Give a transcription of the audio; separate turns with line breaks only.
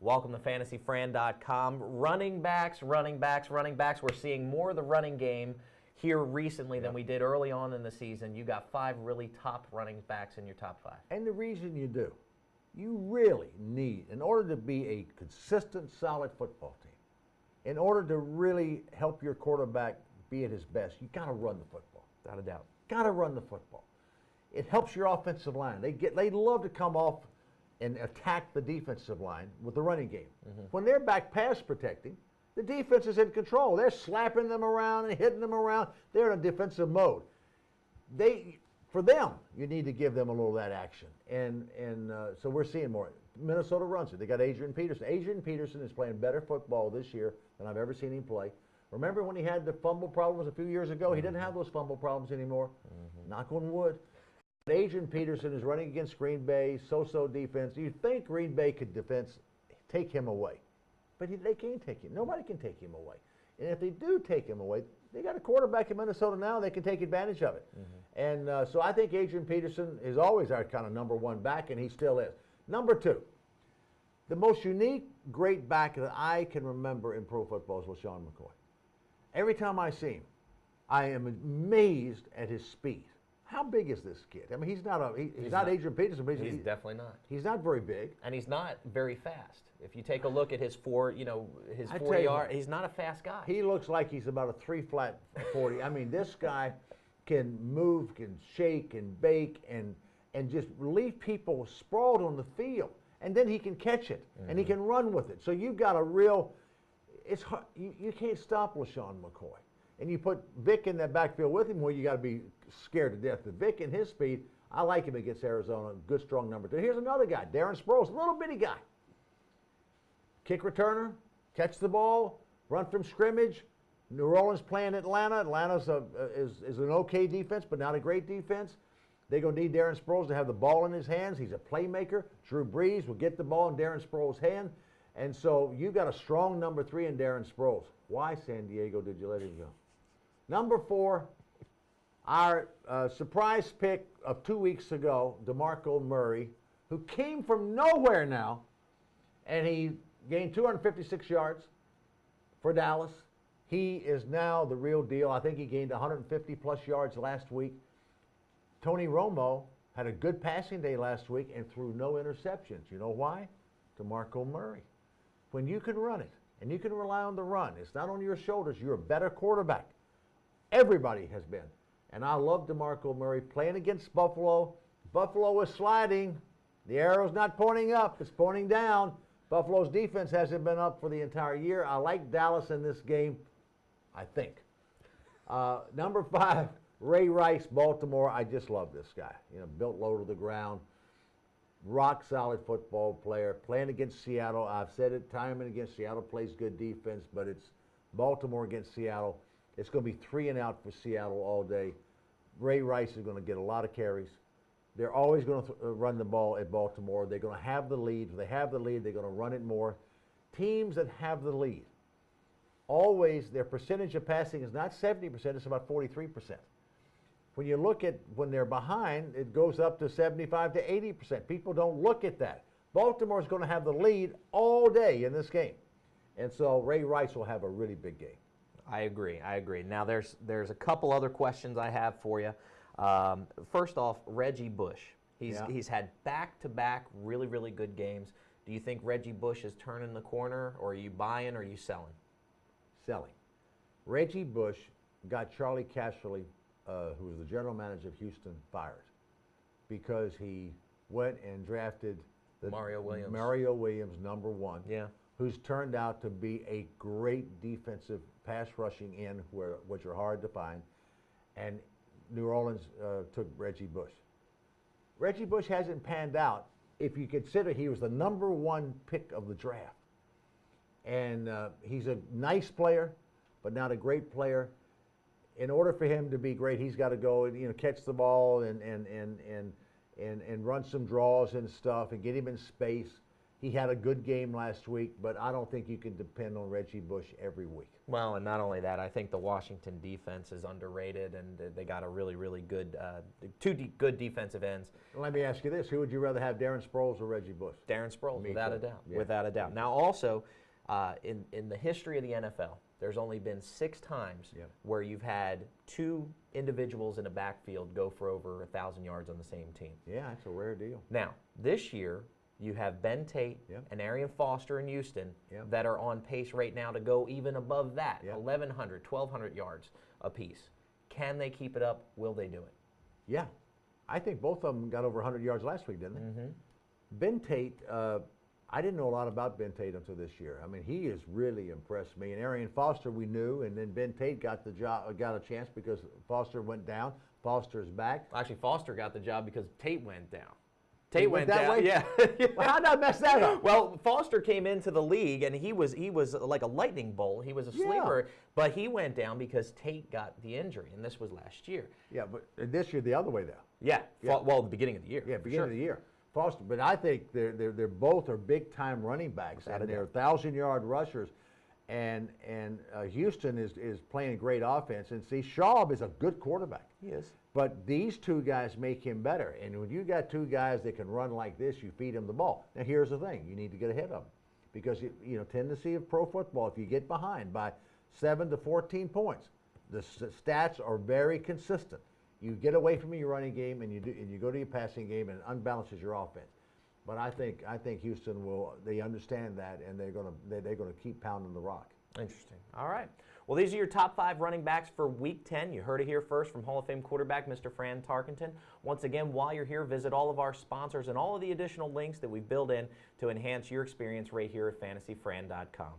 Welcome to fantasyfran.com. Running backs, running backs, running backs. We're seeing more of the running game here recently than we did early on in the season. You got 5 really top running backs in your top 5.
And the reason you do, you really need, in order to be a consistent, solid football team, in order to really help your quarterback be at his best, you got to run the football.
Without a doubt.
Got to run the football. It helps your offensive line. They love to come off and attack the defensive line with the running game. When they're back pass protecting, the defense is in control. They're slapping them around and hitting them around. They're in a defensive mode. For them, you need to give them a little of that action. So we're seeing more. Minnesota runs it. They got Adrian Peterson. Adrian Peterson is playing better football this year than I've ever seen him play. Remember when he had the fumble problems a few years ago? He didn't have those fumble problems anymore. Knock on wood. Adrian Peterson is running against Green Bay, so-so defense. You'd think Green Bay could take him away. But they can't take him. Nobody can take him away. And if they do take him away, they got a quarterback in Minnesota now. They can take advantage of it. And so I think Adrian Peterson is always our kind of number one back, and he still is. Number 2, the most unique great back that I can remember in pro football is LeSean McCoy. Every time I see him, I am amazed at his speed. How big is this kid? I mean, he's not Adrian Peterson, but
He's definitely not.
He's not very big,
and he's not very fast. If you take a look at his 40 yard, he's not a fast guy.
He looks like he's about a 3-flat 40. I mean, this guy can move, can shake, and bake, and just leave people sprawled on the field, and then he can catch it and he can run with it. So you've got a real. It's hard. You can't stop LeSean McCoy. And you put Vic in that backfield with him, well, you got to be scared to death. But Vic and his speed, I like him against Arizona. Good, strong number 2. Here's another guy, Darren Sproles, a little bitty guy. Kick returner, catch the ball, run from scrimmage. New Orleans playing Atlanta. Atlanta's is an okay defense, but not a great defense. They're going to need Darren Sproles to have the ball in his hands. He's a playmaker. Drew Brees will get the ball in Darren Sproles' hand. And so you've got a strong number 3 in Darren Sproles. Why, San Diego, did you let him go? Number 4, our surprise pick of 2 weeks ago, DeMarco Murray, who came from nowhere now, and he gained 256 yards for Dallas. He is now the real deal. I think he gained 150-plus yards last week. Tony Romo had a good passing day last week and threw no interceptions. You know why? DeMarco Murray. When you can run it, and you can rely on the run, it's not on your shoulders. You're a better quarterback. Everybody has been. And I love DeMarco Murray playing against Buffalo. Buffalo is sliding. The arrow's not pointing up. It's pointing down. Buffalo's defense hasn't been up for the entire year. I like Dallas in this game, I think. Number 5, Ray Rice, Baltimore. I just love this guy. Built low to the ground. Rock solid football player. Playing against Seattle. I've said it time and again. Seattle plays good defense, but it's Baltimore against Seattle. It's going to be 3 and out for Seattle all day. Ray Rice is going to get a lot of carries. They're always going to run the ball at Baltimore. They're going to have the lead. If they have the lead, they're going to run it more. Teams that have the lead, always their percentage of passing is not 70%, it's about 43%. When you look at when they're behind, it goes up to 75 to 80%. People don't look at that. Baltimore is going to have the lead all day in this game. And so Ray Rice will have a really big game.
I agree. Now, there's a couple other questions I have for you. First off, Reggie Bush. He's had back-to-back really, really good games. Do you think Reggie Bush is turning the corner, or are you buying, or are you selling?
Selling. Reggie Bush got Charlie Casserly, who was the general manager of Houston, fired because he went and drafted
Mario
Williams, number 1.
Yeah.
Who's turned out to be a great defensive pass rushing end, which are hard to find. And New Orleans took Reggie Bush. Reggie Bush hasn't panned out if you consider he was the number 1 pick of the draft. And he's a nice player, but not a great player. In order for him to be great, he's got to go and catch the ball and run some draws and stuff and get him in space. He had a good game last week, but I don't think you can depend on Reggie Bush every week.
Well, and not only that, I think the Washington defense is underrated, and they got a really, really good, good defensive ends.
Let me ask you this: who would you rather have, Darren Sproles or Reggie Bush?
Darren Sproles, without a doubt.
Yeah.
Without a doubt. Now, also, in the history of the NFL, there's only been 6 times where you've had 2 individuals in a backfield go for over 1,000 yards on the same team.
Yeah, it's a rare deal.
Now, this year, you have Ben Tate and Arian Foster in Houston that are on pace right now to go even above that, 1,100, 1,200 yards apiece. Can they keep it up? Will they do it?
Yeah. I think both of them got over 100 yards last week, didn't they?
Mm-hmm.
Ben Tate, I didn't know a lot about Ben Tate until this year. I mean, he has really impressed me. And Arian Foster we knew, and then Ben Tate got the job, got a chance because Foster went down. Foster's back.
Actually, Foster got the job because Tate went down. Tate went
that
down.
way?
Yeah.
Well, how did I mess that up?
Well, Foster came into the league and he was like a lightning bolt. He was a sleeper, but he went down because Tate got the injury, and this was last year.
Yeah, but this year the other way though.
Yeah. Well, the beginning of the year.
Yeah, beginning of the year. Foster, but I think they're both are big time running backs, and they're 1,000-yard rushers, and Houston is playing great offense, and see, Schaub is a good quarterback.
He is.
But these 2 guys make him better, and when you got 2 guys that can run like this, you feed them the ball. Now here's the thing: you need to get ahead of them, because tendency of pro football, if you get behind by 7 to 14 points, the stats are very consistent. You get away from your running game and you go to your passing game, and it unbalances your offense. But I think Houston they understand that, and they're gonna keep pounding the rock.
Interesting. All right. Well, these are your top 5 running backs for Week 10. You heard it here first from Hall of Fame quarterback Mr. Fran Tarkenton. Once again, while you're here, visit all of our sponsors and all of the additional links that we've built in to enhance your experience right here at fantasyfran.com.